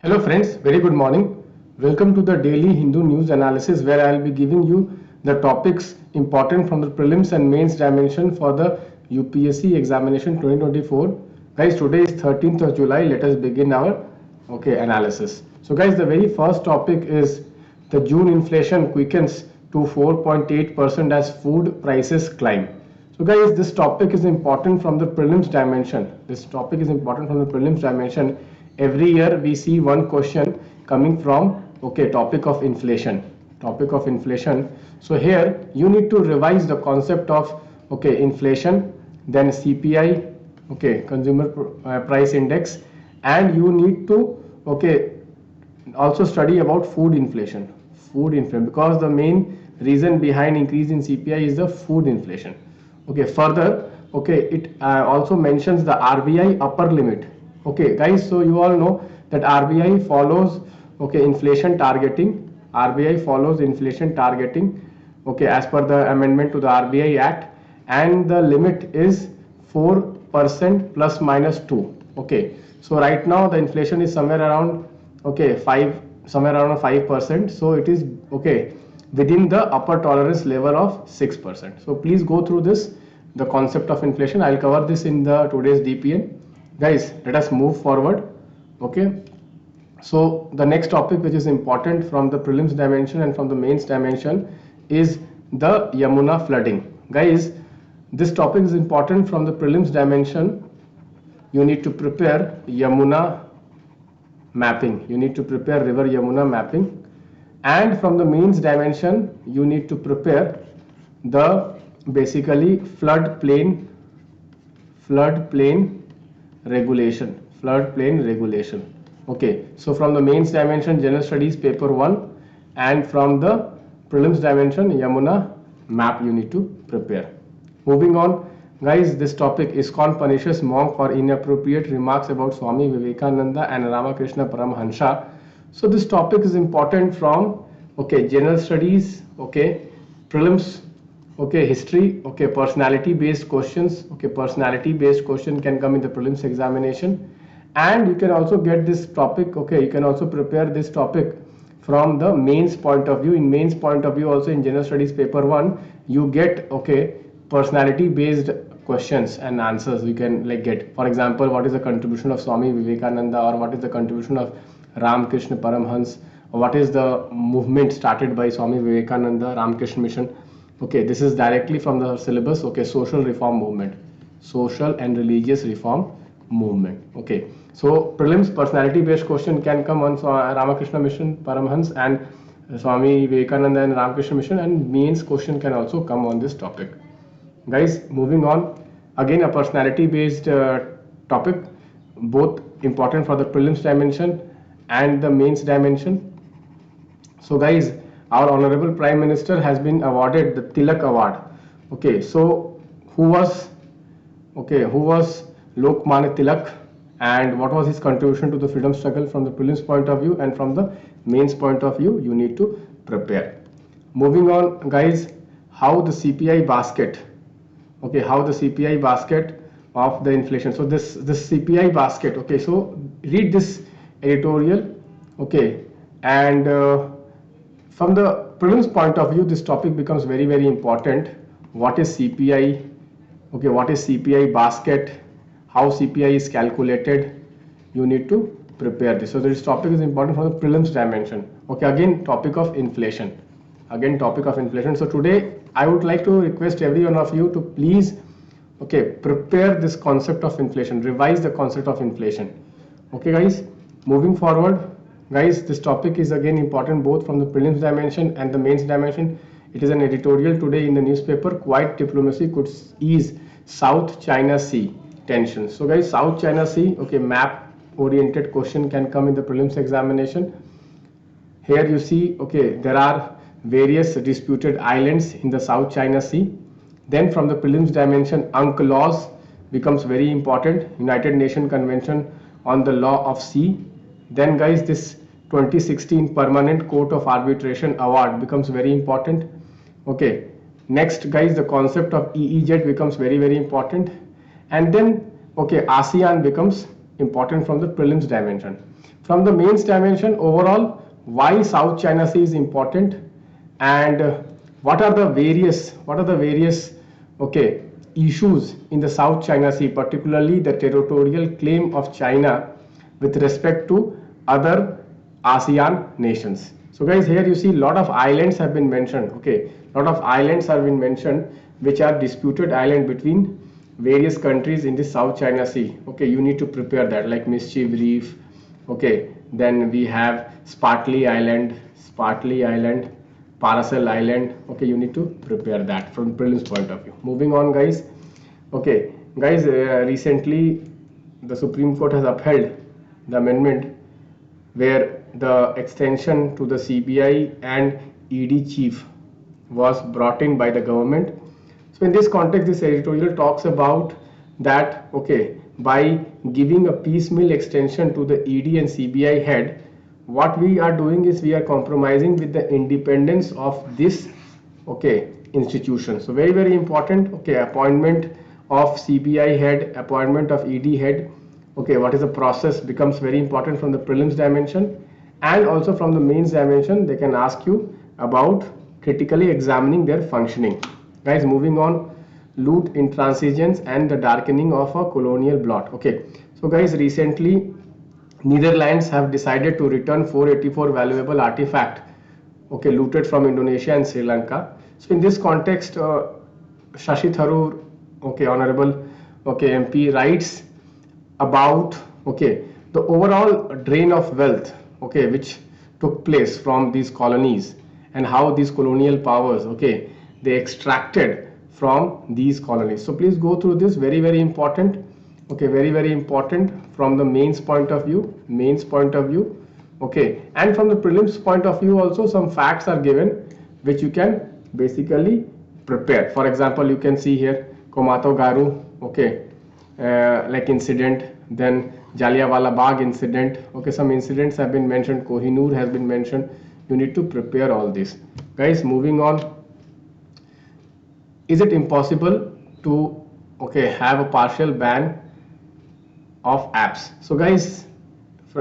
Hello friends, very good morning. Welcome to the daily Hindu news analysis where I will be giving you the topics important from the prelims and mains dimension for the UPSC examination 2024. Guys, today is 13th of July. Let us begin our analysis. So guys, the very first topic is the June inflation quickens to 4.8% as food prices climb. So guys, this topic is important from the prelims dimension. Every year we see one question coming from topic of inflation. So here you need to revise the concept of inflation, then CPI, consumer price index, and you need to also study about food inflation because the main reason behind increase in CPI is the food inflation. Further, it also mentions the RBI upper limit. Guys, so you all know that RBI follows inflation targeting. As per the amendment to the RBI Act, and the limit is 4% plus minus 2. So right now the inflation is somewhere around 5%. So it is within the upper tolerance level of 6%. So please go through the concept of inflation. I'll cover this in the today's DPN. Guys, let us move forward. So the next topic which is important from the prelims dimension and from the mains dimension is the Yamuna flooding. Guys, this topic is important from the prelims dimension. You need to prepare Yamuna mapping. River Yamuna mapping. And from the mains dimension, you need to prepare the basically floodplain regulation. So from the mains dimension, general studies paper 1, and from the prelims dimension, Yamuna map you need to prepare. Moving on, guys, this topic is ISKCON punishes monk for inappropriate remarks about Swami Vivekananda and Ramakrishna Paramhansa. So this topic is important from general studies, prelims, history, personality based questions. Personality based question can come in the prelims examination, and you can also get this topic, you can also prepare this topic from the mains point of view. In mains point of view, also in general studies paper 1, you get personality based questions and answers you can get. For example, what is the contribution of Swami Vivekananda, or what is the contribution of Ramakrishna Paramhans, or what is the movement started by Swami Vivekananda, Ramakrishna Mission. This is directly from the syllabus. Social reform movement, social and religious reform movement. So prelims personality based question can come on Ramakrishna Mission, Paramhans, and Swami Vivekananda and Ramakrishna Mission, and mains question can also come on this topic. Guys, moving on, again a personality based topic, both important for the prelims dimension and the mains dimension. So guys, our honorable Prime Minister has been awarded the Tilak Award. So who was Lokmanya Tilak, and what was his contribution to the freedom struggle from the prelims point of view, and from the mains point of view you need to prepare. Moving on, guys, how the CPI basket of the inflation. So this CPI basket, so read this editorial, and from the prelims point of view, this topic becomes very, very important. What is CPI? What is CPI basket? How CPI is calculated? You need to prepare this. So this topic is important for the prelims dimension. Again, topic of inflation. So today I would like to request every one of you to please prepare this concept of inflation, revise the concept of inflation. Guys, moving forward, guys, this topic is again important both from the prelims dimension and the mains dimension. It is an editorial today in the newspaper. Quiet diplomacy could ease South China Sea tensions. So guys, South China Sea, map oriented question can come in the prelims examination. Here you see, there are various disputed islands in the South China Sea. Then from the prelims dimension, UNCLOS becomes very important, United Nations Convention on the Law of Sea. Then guys, this 2016 Permanent Court of Arbitration Award becomes very important. Next guys, the concept of EEZ becomes very, very important. And then ASEAN becomes important from the prelims dimension. From the mains dimension, overall, why South China Sea is important, and what are the various okay issues in the South China Sea, particularly the territorial claim of China with respect to other ASEAN nations. So guys, here you see a lot of islands have been mentioned. Okay, lot of islands have been mentioned which are disputed island between various countries in the South China Sea. Okay, you need to prepare that, like Mischief Reef. Okay, then we have Spratly Island, Paracel Island. Okay, you need to prepare that from prelims point of view. Moving on, guys. Okay, guys, recently the Supreme Court has upheld the amendment where the extension to the CBI and ED chief was brought in by the government. So in this context, this editorial talks about that, okay, by giving a piecemeal extension to the ED and CBI head, what we are doing is we are compromising with the independence of this, okay, institution. So very important. Okay, appointment of CBI head, appointment of ED head. Okay, what is the process becomes very important from the prelims dimension, and also from the mains dimension they can ask you about critically examining their functioning. Guys, moving on, loot, intransigence and the darkening of a colonial blot. Okay, so guys, recently Netherlands have decided to return 484 valuable artifact, okay, looted from Indonesia and Sri Lanka. So in this context, Shashi Tharoor, okay, honorable, okay, MP writes about, okay, the overall drain of wealth, okay, which took place from these colonies, and how these colonial powers, okay, they extracted from these colonies. So please go through this, very important. Okay, very important from the mains point of view, okay, and from the prelims point of view also some facts are given which you can basically prepare. For example, you can see here Komato Garu, okay, like incident, then Jallianwala Bagh incident. Okay, some incidents have been mentioned, Kohinoor has been mentioned. You need to prepare all this. Guys, moving on, is it impossible to, okay, have a partial ban of apps? So guys,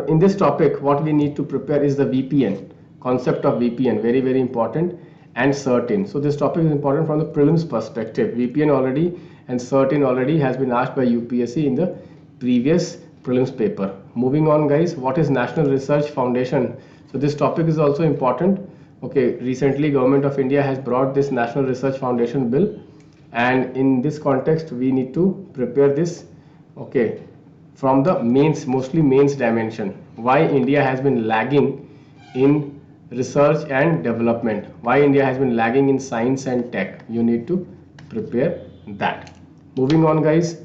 in this topic what we need to prepare is the VPN, concept of VPN, very important, and certain. So this topic is important from the prelims perspective. VPN already and certain already has been asked by UPSC in the previous prelims paper. Moving on, guys, what is National Research Foundation? So this topic is also important. Okay, recently Government of India has brought this National Research Foundation bill, and in this context we need to prepare this, okay, from the mains, mostly mains dimension. Why India has been lagging in research and development, why India has been lagging in science and tech, you need to prepare that. Moving on, guys,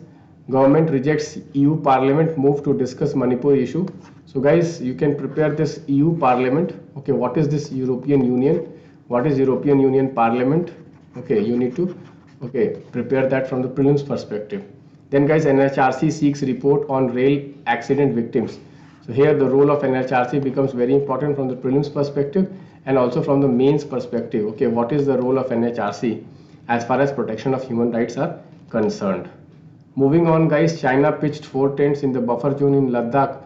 government rejects EU Parliament move to discuss Manipur issue. So guys, you can prepare this EU Parliament. Okay, what is this European Union? What is European Union Parliament? Okay, you need to, okay, prepare that from the prelims perspective. Then guys, NHRC seeks report on rail accident victims. So here the role of NHRC becomes very important from the prelims perspective and also from the mains perspective. Okay, what is the role of NHRC as far as protection of human rights are concerned? Moving on, guys, China pitched 4 tents in the buffer zone in Ladakh,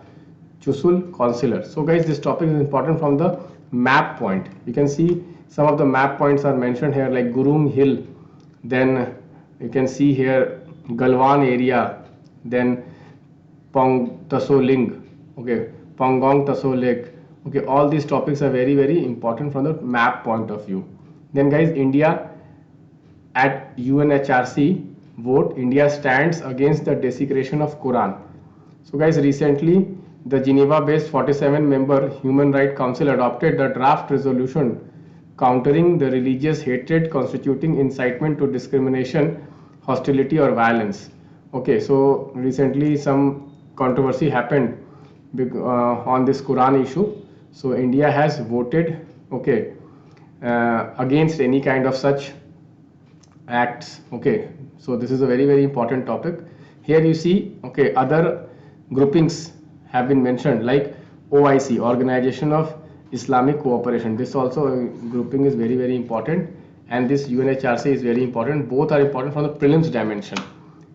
Chushul Consular. So guys, this topic is important from the map point. You can see some of the map points are mentioned here, like Gurung Hill, then you can see here Galwan area, then Pong Taso Ling, okay, Pangong Taso Lake. Okay, all these topics are very important from the map point of view. Then guys, India at UNHRC vote, India stands against the desecration of Quran. So guys, recently the Geneva-based 47-member Human Rights Council adopted the draft resolution countering the religious hatred constituting incitement to discrimination, hostility or violence. Okay, so recently some controversy happened on this Quran issue. So India has voted, okay, against any kind of such acts. Okay, so this is a very important topic. Here you see, okay, other groupings have been mentioned, like OIC, Organization of Islamic Cooperation. This also grouping is very important, and this UNHRC is very important. Both are important from the prelims dimension.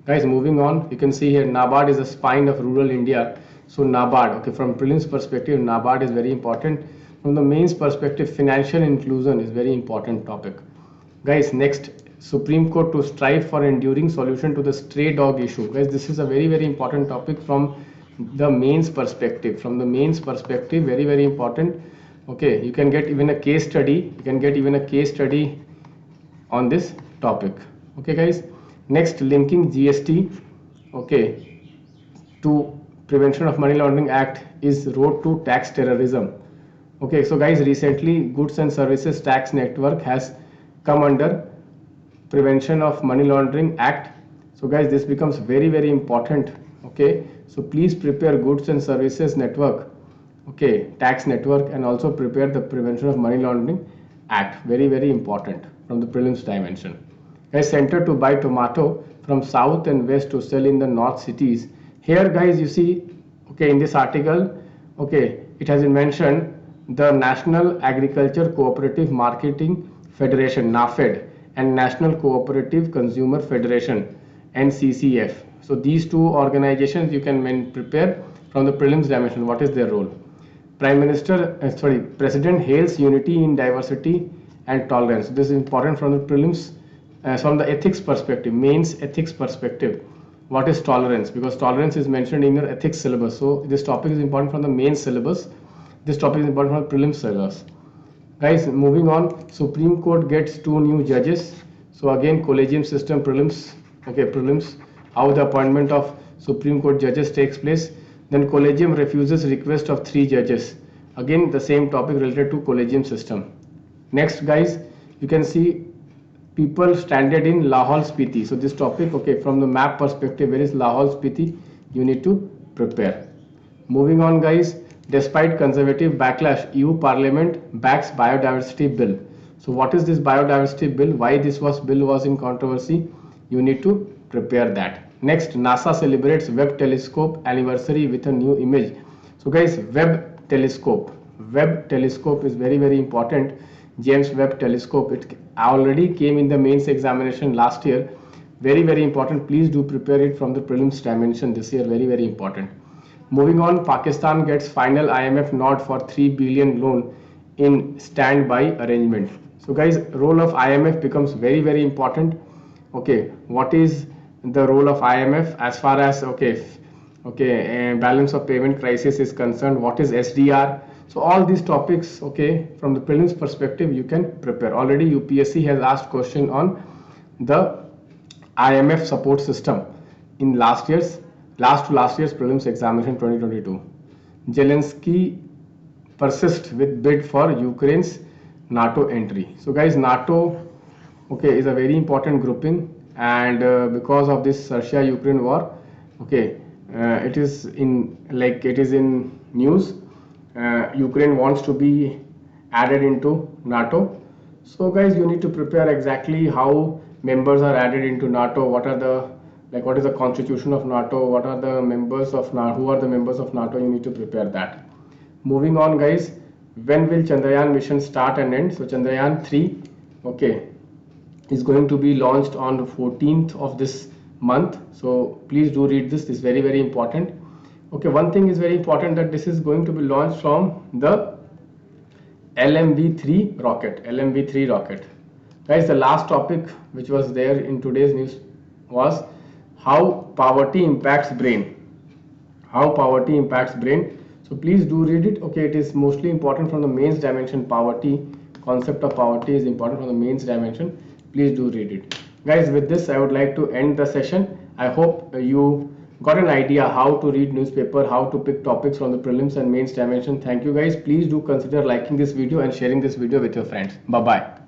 Guys, moving on, you can see here Nabard is the spine of rural India. So Nabard, okay, from prelims perspective, Nabard is very important. From the mains perspective, financial inclusion is very important topic. Guys, next, Supreme Court to strive for enduring solution to the stray dog issue. Guys, this is a very important topic from the mains perspective. From the mains perspective, very important. Okay, you can get even a case study. You can get even a case study on this topic. Okay, guys. Next, linking GST, okay, to Prevention of Money Laundering Act is road to tax terrorism. Okay, so guys, recently Goods and Services Tax Network has come under Prevention of Money Laundering Act. So guys, this becomes very important. Okay, so please prepare Goods and Services Network, okay, tax network, and also prepare the Prevention of Money Laundering Act. Very important from the prelims dimension. Guys, center to buy tomato from south and west to sell in the north cities. Here guys, you see, okay, in this article, okay, it has been mentioned the National Agriculture Cooperative Marketing Federation, NAFED, and National Cooperative Consumer Federation, NCCF. So these two organizations you can prepare from the prelims dimension. What is their role? President hails unity in diversity and tolerance. This is important from the prelims. From the ethics perspective, mains ethics perspective, what is tolerance? Because tolerance is mentioned in your ethics syllabus. So this topic is important from the main syllabus. This topic is important from the prelims syllabus. Guys, moving on, Supreme Court gets 2 new judges. So again, collegium system prelims. Okay, prelims, how the appointment of Supreme Court judges takes place. Then collegium refuses request of 3 judges. Again, the same topic related to collegium system. Next, guys, you can see people stranded in Lahaul Spiti. So this topic, okay, from the map perspective, where is Lahaul Spiti? You need to prepare. Moving on, guys, despite conservative backlash, EU Parliament backs Biodiversity Bill. So what is this Biodiversity Bill? Why this bill was in controversy? You need to prepare that. Next, NASA celebrates Webb telescope anniversary with a new image. So guys, Webb telescope is very important. James Webb telescope, it already came in the mains examination last year. Very important. Please do prepare it from the prelims dimension this year. Very important. Moving on, Pakistan gets final IMF nod for 3 billion loan in standby arrangement. So guys, role of IMF becomes very important. Okay, what is the role of IMF as far as balance of payment crisis is concerned? What is SDR? So all these topics, okay, from the prelims perspective, you can prepare. Already UPSC has asked question on the IMF support system in last to last year's prelims examination 2022. Zelensky persists with bid for Ukraine's NATO entry. So guys, NATO, okay, is a very important grouping, and because of this Russia-Ukraine war, okay, it is in news. Ukraine wants to be added into NATO. So guys, you need to prepare exactly how members are added into NATO. What is the constitution of NATO? What are the members of NATO? Who are the members of NATO? You need to prepare that. Moving on, guys, when will Chandrayaan mission start and end? So Chandrayaan 3, okay, is going to be launched on the 14th of this month. So please do read this. This is very important. Okay, one thing is very important, that this is going to be launched from the LMV3 rocket. Guys, the last topic which was there in today's news was how poverty impacts brain. So please do read it. Okay, it is mostly important from the mains dimension. Concept of poverty is important from the mains dimension. Please do read it. Guys, with this I would like to end the session. I hope you got an idea how to read newspaper, how to pick topics from the prelims and mains dimension. Thank you guys. Please do consider liking this video and sharing this video with your friends. Bye bye.